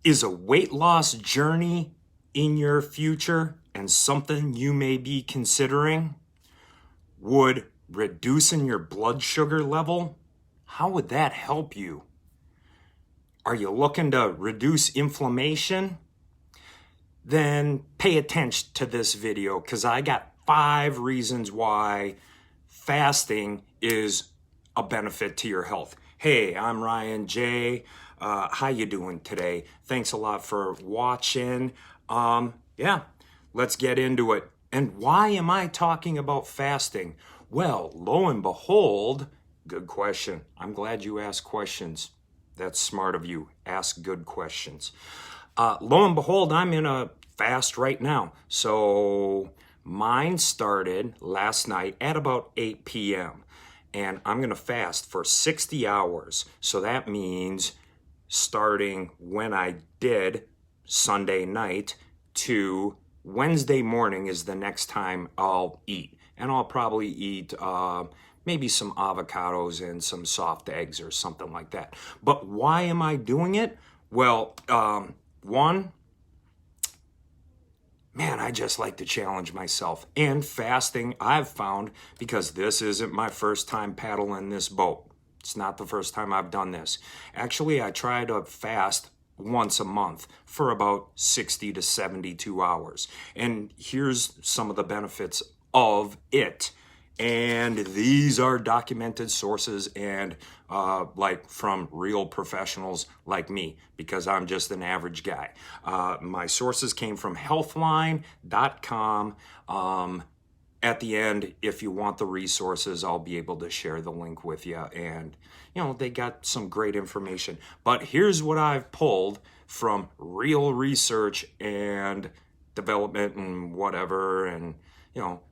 Is a weight loss journey in your future and something you may be considering? Would reducing your blood sugar level, how would that help you? Are you looking to reduce inflammation? Then pay attention to this video because I got 5 reasons why fasting is a benefit to your health. Hey, I'm Ryan J. How you doing today? Thanks a lot for watching. Yeah, let's get into it. And why am I talking about fasting? Well, lo and behold, good question. I'm glad you asked questions. That's smart of you. Ask good questions. Lo and behold, I'm in a fast right now. So mine started last night at about 8 p.m. And I'm going to fast for 60 hours. So that means starting when I did Sunday night to Wednesday morning is the next time I'll eat. And I'll probably eat maybe some avocados and some soft eggs or something like that. But why am I doing it? Well, one, man, I just like to challenge myself. And fasting, I've found, because this isn't my first time paddling this boat. It's not the first time I've done this. Actually, I try to fast once a month for about 60 to 72 hours. And here's some of the benefits of it. And these are documented sources and like from real professionals like me, because I'm just an average guy. My sources came from healthline.com. At the end, if you want the resources, I'll be able to share the link with you. And, they got some great information. But here's what I've pulled from real research and development and whatever. And,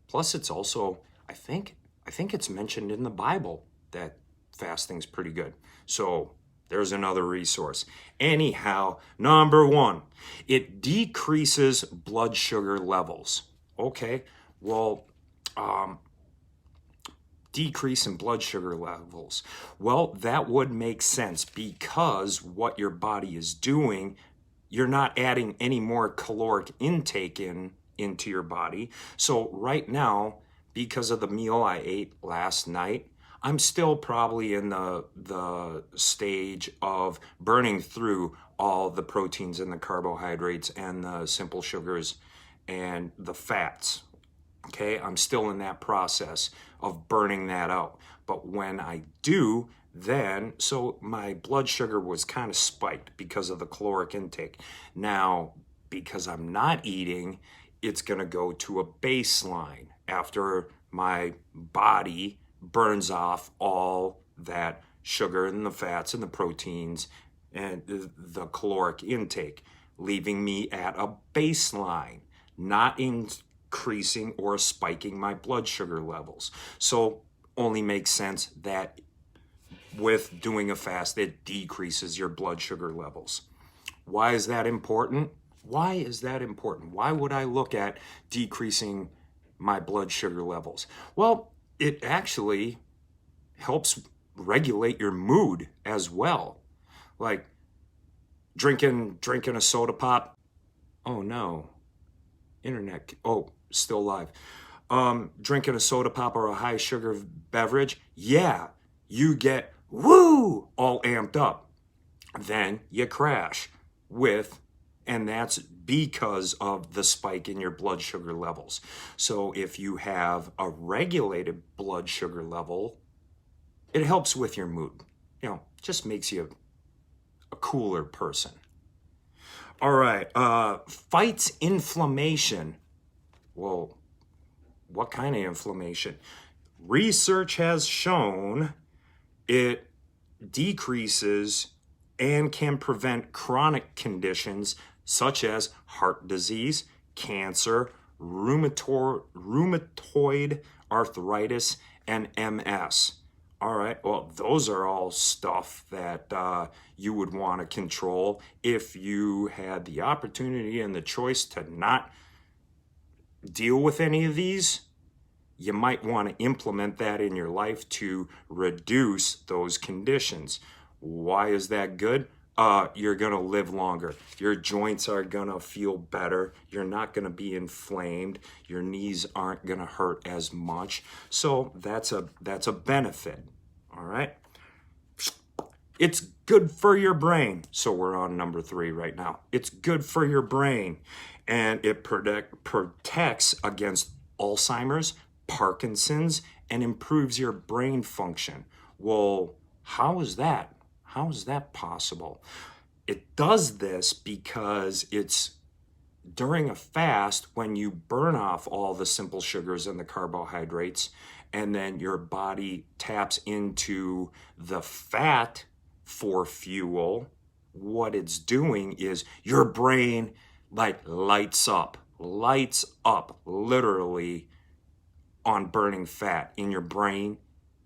plus it's also, I think it's mentioned in the Bible that fasting's pretty good. So there's another resource. Anyhow, number 1, it decreases blood sugar levels. Okay, well, decrease in blood sugar levels. Well, that would make sense because what your body is doing, you're not adding any more caloric intake into your body. So right now, because of the meal I ate last night, I'm still probably in the stage of burning through all the proteins and the carbohydrates and the simple sugars and the fats. Okay, I'm still in that process of burning that out. But when I do, then, so my blood sugar was kind of spiked because of the caloric intake. Now, because I'm not eating, it's going to go to a baseline after my body burns off all that sugar and the fats and the proteins and the caloric intake, leaving me at a baseline, not increasing or spiking my blood sugar levels. So only makes sense that with doing a fast, it decreases your blood sugar levels. Why is that important? Why is that important? Why would I look at decreasing my blood sugar levels? Well, it actually helps regulate your mood as well. Like drinking a soda pop. Oh no, internet. Oh, still live. Drinking a soda pop or a high sugar beverage. Yeah, you get all amped up. Then you crash and that's because of the spike in your blood sugar levels. So if you have a regulated blood sugar level, it helps with your mood. Just makes you a cooler person. All right, fights inflammation. Well, what kind of inflammation? Research has shown it decreases and can prevent chronic conditions such as heart disease, cancer, rheumatoid arthritis, and MS. All right, well, those are all stuff that you would want to control if you had the opportunity and the choice to not deal with any of these. You might want to implement that in your life to reduce those conditions. Why is that good? you're going to live longer. Your joints are going to feel better. You're not going to be inflamed. Your knees aren't going to hurt as much. So that's a benefit. All right. It's good for your brain. So we're on number 3 right now. It's good for your brain, and it protects against Alzheimer's, Parkinson's, and improves your brain function. Well, how is that? How is that possible? It does this because it's during a fast when you burn off all the simple sugars and the carbohydrates, and then your body taps into the fat for fuel. What it's doing is your brain like lights up literally on burning fat in your brain.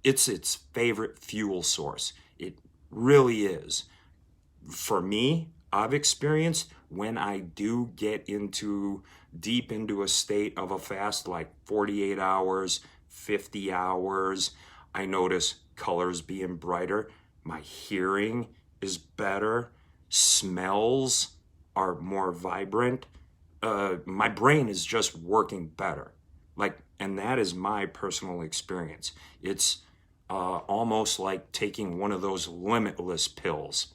It's its favorite fuel source. It really is. For me, I've experienced when I do get deep into a state of a fast, like 48 hours, 50 hours, I notice colors being brighter. My hearing is better. Smells are more vibrant. My brain is just working better. And that is my personal experience. It's almost like taking one of those limitless pills.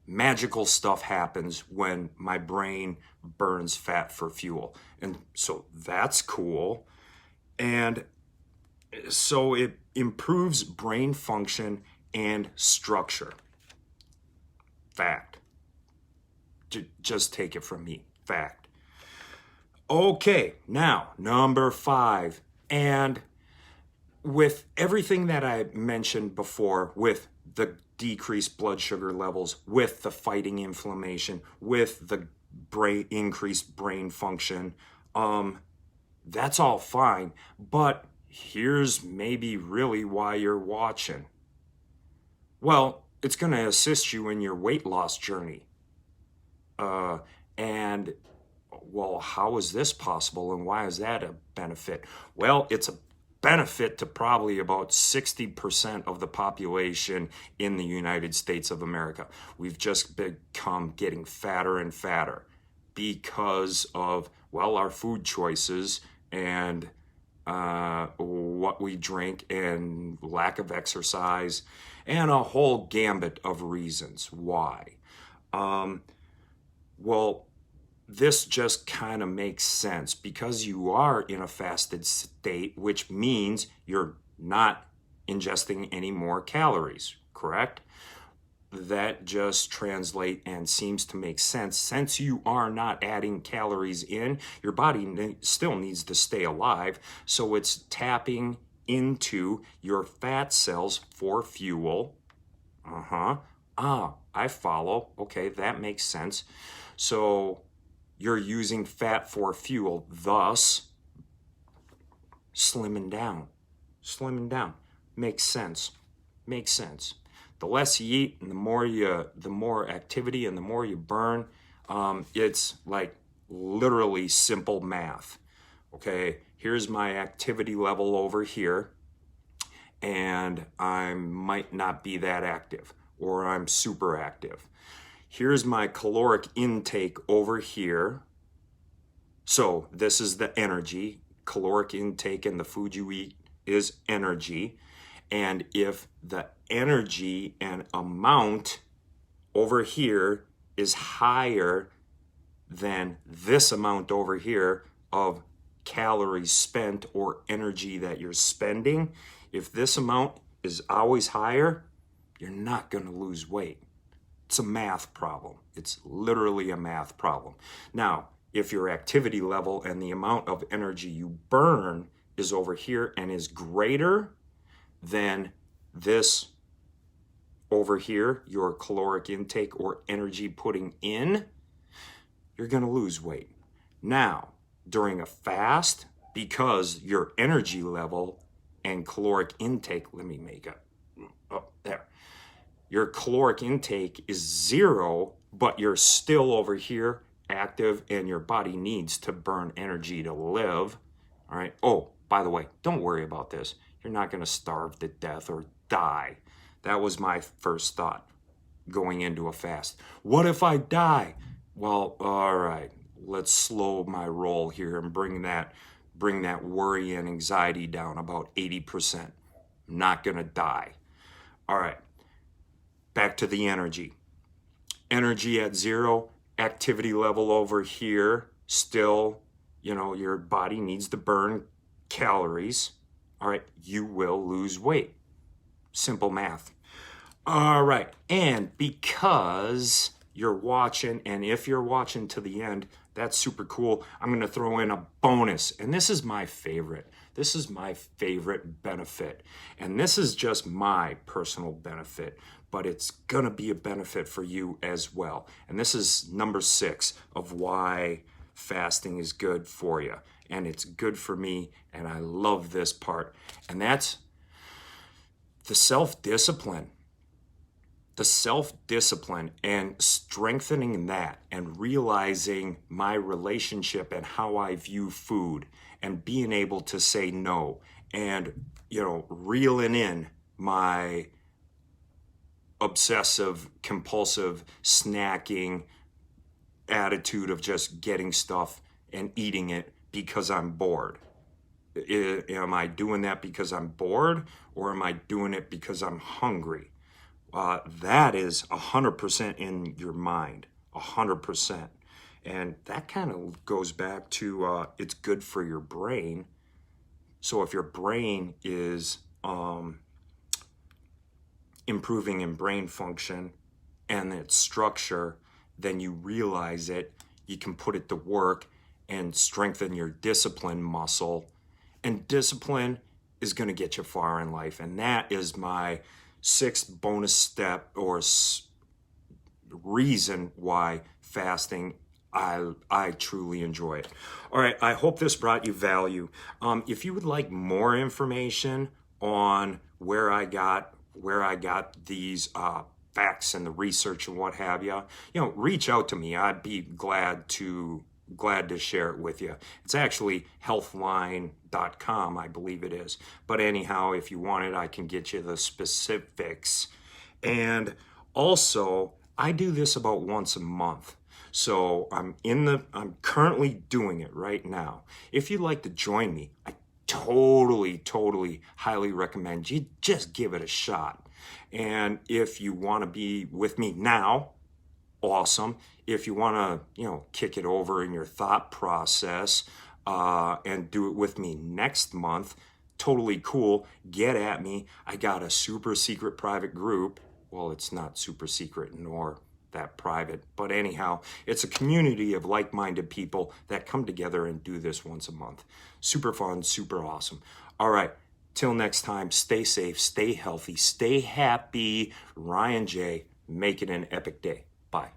Magical stuff happens when my brain burns fat for fuel. And so that's cool. And so it improves brain function and structure. Fact. Just take it from me. Fact. Okay, now number 5. And with everything that I mentioned before, with the decreased blood sugar levels, with the fighting inflammation, with the increased brain function, that's all fine. But here's maybe really why you're watching. Well, it's going to assist you in your weight loss journey. And well, how is this possible, and why is that a benefit? Well, it's a benefit to probably about 60% of the population in the United States of America. We've just become getting fatter and fatter because of, well, our food choices and what we drink and lack of exercise and a whole gambit of reasons why. Well, this just kind of makes sense because you are in a fasted state, which means you're not ingesting any more calories, correct? That just translates and seems to make sense. Since you are not adding calories in, your body still needs to stay alive, so it's tapping into your fat cells for fuel. I follow. Okay, that makes sense. So you're using fat for fuel, thus slimming down. Slimming down. Makes sense. Makes sense. The less you eat and the more activity and the more you burn, it's like literally simple math. Okay, here's my activity level over here, and I might not be that active, or I'm super active. Here's my caloric intake over here. So this is the energy. Caloric intake and the food you eat is energy. And if the energy and amount over here is higher than this amount over here of calories spent or energy that you're spending, if this amount is always higher, you're not going to lose weight. It's a math problem. It's literally a math problem. Now, if your activity level and the amount of energy you burn is over here and is greater than this over here, your caloric intake or energy putting in, you're going to lose weight. Now, during a fast, because your energy level and caloric intake, let me make it, there. Your caloric intake is 0, but you're still over here active and your body needs to burn energy to live. All right. Oh, by the way, don't worry about this. You're not going to starve to death or die. That was my first thought. going into a fast. What if I die? Well, all right, let's slow my roll here and bring that worry and anxiety down about 80%. Not gonna die. All right, back to the energy. Energy at zero, activity level over here, still, your body needs to burn calories. All right, you will lose weight. Simple math. All right, and because you're watching, and if you're watching to the end, that's super cool. I'm gonna throw in a bonus, and this is my favorite. This is my favorite benefit, and this is just my personal benefit, but it's gonna be a benefit for you as well. And this is number 6 of why fasting is good for you, and it's good for me, and I love this part, and that's the self-discipline. The self-discipline and strengthening that and realizing my relationship and how I view food and being able to say no and, reeling in my obsessive, compulsive snacking attitude of just getting stuff and eating it because I'm bored. Am I doing that because I'm bored, or am I doing it because I'm hungry? That is 100% in your mind, 100%. And that kind of goes back to it's good for your brain. So if your brain is improving in brain function and its structure, then you realize it, you can put it to work and strengthen your discipline muscle. And discipline is going to get you far in life. And that is my 6th bonus step or reason why fasting, I truly enjoy it. All right, I hope this brought you value. If you would like more information on where I got these facts and the research and what have you, reach out to me. I'd be glad to share it with you. It's actually healthline.com, I believe it is. But anyhow, if you want it, I can get you the specifics. And also, I do this about once a month. So I'm currently doing it right now. If you'd like to join me, I totally highly recommend you just give it a shot. And if you want to be with me now, awesome. If you want to, kick it over in your thought process and do it with me next month, totally cool. Get at me. I got a super secret private group. Well, it's not super secret nor that private, but anyhow, it's a community of like-minded people that come together and do this once a month. Super fun, super awesome. All right, till next time, stay safe, stay healthy, stay happy. Ryan J, make it an epic day. Bye.